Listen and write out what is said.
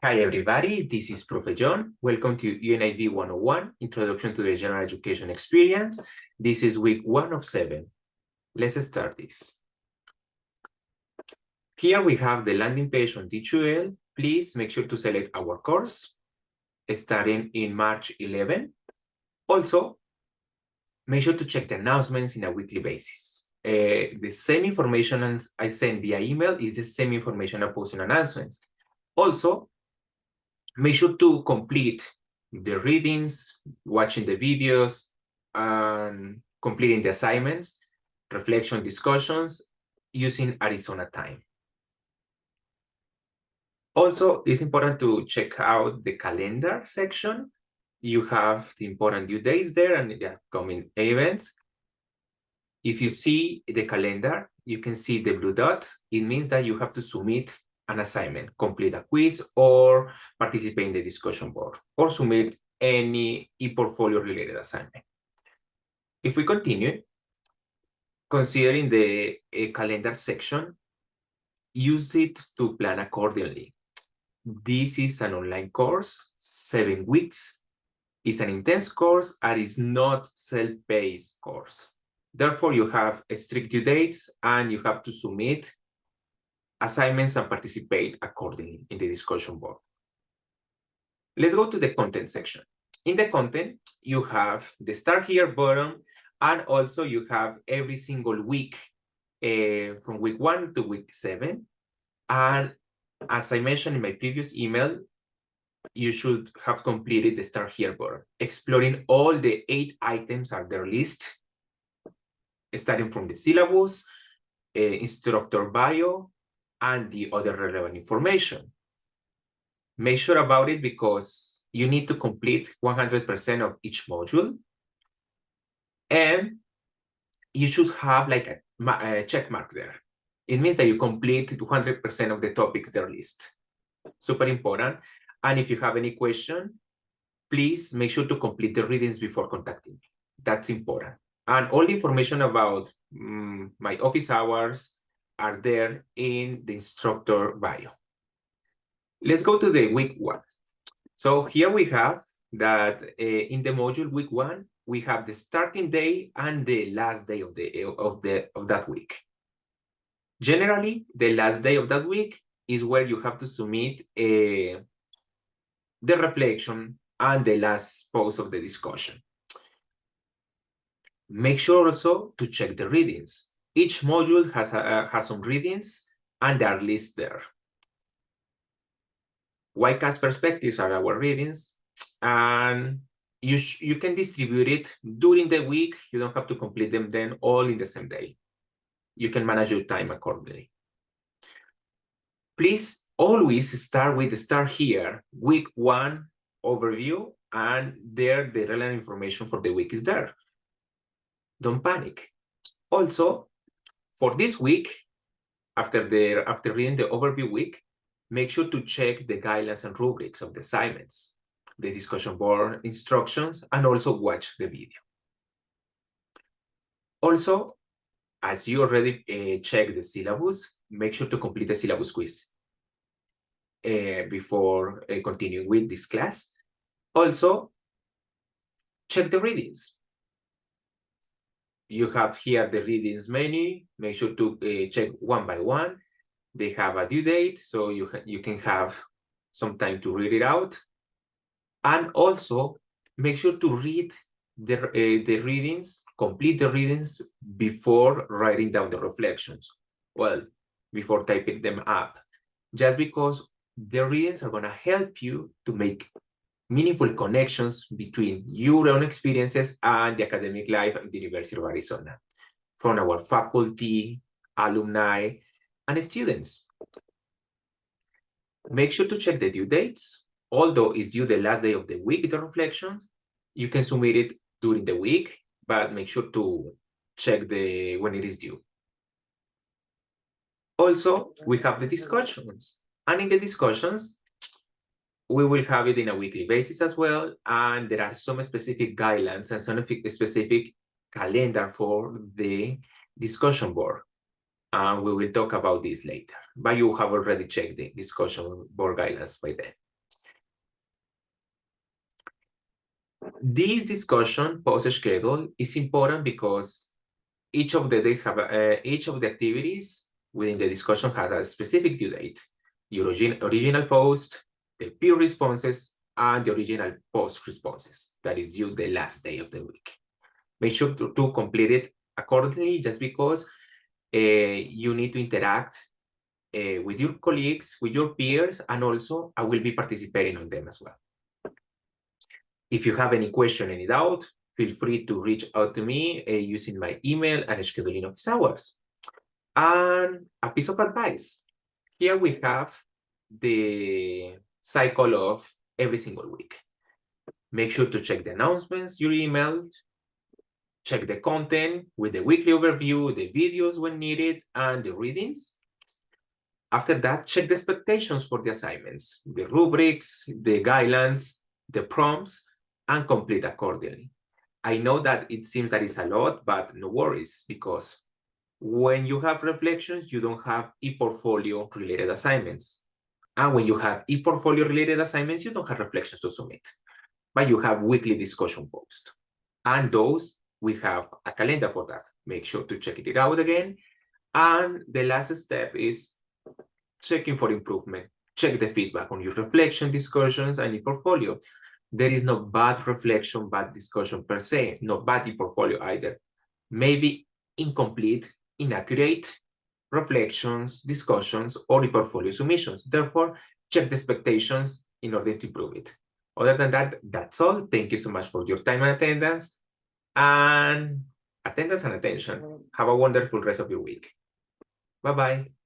Hi everybody, this is Prof. John. Welcome to UNIV 101, Introduction to the General Education Experience. This is week 1 of 7. Let's start this. Here we have the landing page on D2L. Please make sure to select our course, starting in March 11. Also, make sure to check the announcements in a weekly basis. The same information I send via email is the same information I post in announcements. Also, make sure to complete the readings, watching the videos, and completing the assignments, reflection discussions using Arizona time. Also, it's important to check out the calendar section. You have the important due dates there and the upcoming events. If you see the calendar, you can see the blue dot. It means that you have to submit an assignment, complete a quiz, or participate in the discussion board, or submit any e-portfolio related assignment. If we continue, considering the calendar section, use it to plan accordingly. This is an online course, 7 weeks. It's an intense course and is not self-paced course. Therefore, you have strict due dates and you have to submit assignments and participate accordingly in the discussion board. Let's go to the content section. In the content, you have the Start Here button, and also you have every single week from week 1 to week 7. And as I mentioned in my previous email, you should have completed the Start Here button, exploring all the 8 items on their list, starting from the syllabus, instructor bio, and the other relevant information. Make sure about it because you need to complete 100% of each module. And you should have like a check mark there. It means that you complete 200% of the topics there list. Super important. And if you have any question, please make sure to complete the readings before contacting me. That's important. And all the information about my office hours are there in the instructor bio. Let's go to the week 1. So here we have that in the module week 1, we have the starting day and the last day of that week. Generally, the last day of that week is where you have to submit the reflection and the last post of the discussion. Make sure also to check the readings. Each module has some readings and they are listed there. YCAS perspectives are our readings, and you can distribute it during the week. You don't have to complete them then all in the same day. You can manage your time accordingly. Please always start with the Start Here, week 1 overview, and there the relevant information for the week is there. Don't panic. Also, for this week, after reading the overview week, make sure to check the guidelines and rubrics of the assignments, the discussion board instructions, and also watch the video. Also, as you already checked the syllabus, make sure to complete the syllabus quiz before continuing with this class. Also, check the readings. You have here the readings menu. Make sure to check one by one. They have a due date, so you can have some time to read it out. And also, make sure to read the readings, complete the readings before writing down the reflections. Well, before typing them up. Just because the readings are going to help you to make meaningful connections between your own experiences and the academic life at the University of Arizona, from our faculty, alumni, and students. Make sure to check the due dates. Although it's due the last day of the week, the reflections, you can submit it during the week, but make sure to check when it is due. Also, we have the discussions. And in the discussions, we will have it in a weekly basis as well. And there are some specific guidelines and some specific calendar for the discussion board. And we will talk about this later. But you have already checked the discussion board guidelines by then. This discussion post-schedule is important because each of the days have each of the activities within the discussion has a specific due date. The original post, the peer responses, and the original post responses that is due the last day of the week. Make sure to complete it accordingly, just because you need to interact with your colleagues, with your peers, and also I will be participating on them as well. If you have any question, any doubt, feel free to reach out to me using my email and scheduling office hours. And a piece of advice. Here we have the cycle of every single week. Make sure to check the announcements you emailed, check the content with the weekly overview, the videos when needed, and the readings. After that, check the expectations for the assignments, the rubrics, the guidelines, the prompts, and complete accordingly. I know that it seems that it's a lot, but no worries, because when you have reflections, you don't have e-portfolio related assignments. And when you have e-portfolio related assignments, you don't have reflections to submit, but you have weekly discussion posts. And those, we have a calendar for that. Make sure to check it out again. And the last step is checking for improvement. Check the feedback on your reflection, discussions, and e-portfolio. There is no bad reflection, bad discussion per se, no bad e-portfolio either. Maybe incomplete, inaccurate reflections, discussions, or e-portfolio submissions. Therefore, check the expectations in order to improve it. Other than that, that's all. Thank you so much for your time and attendance. And attention. Have a wonderful rest of your week. Bye-bye.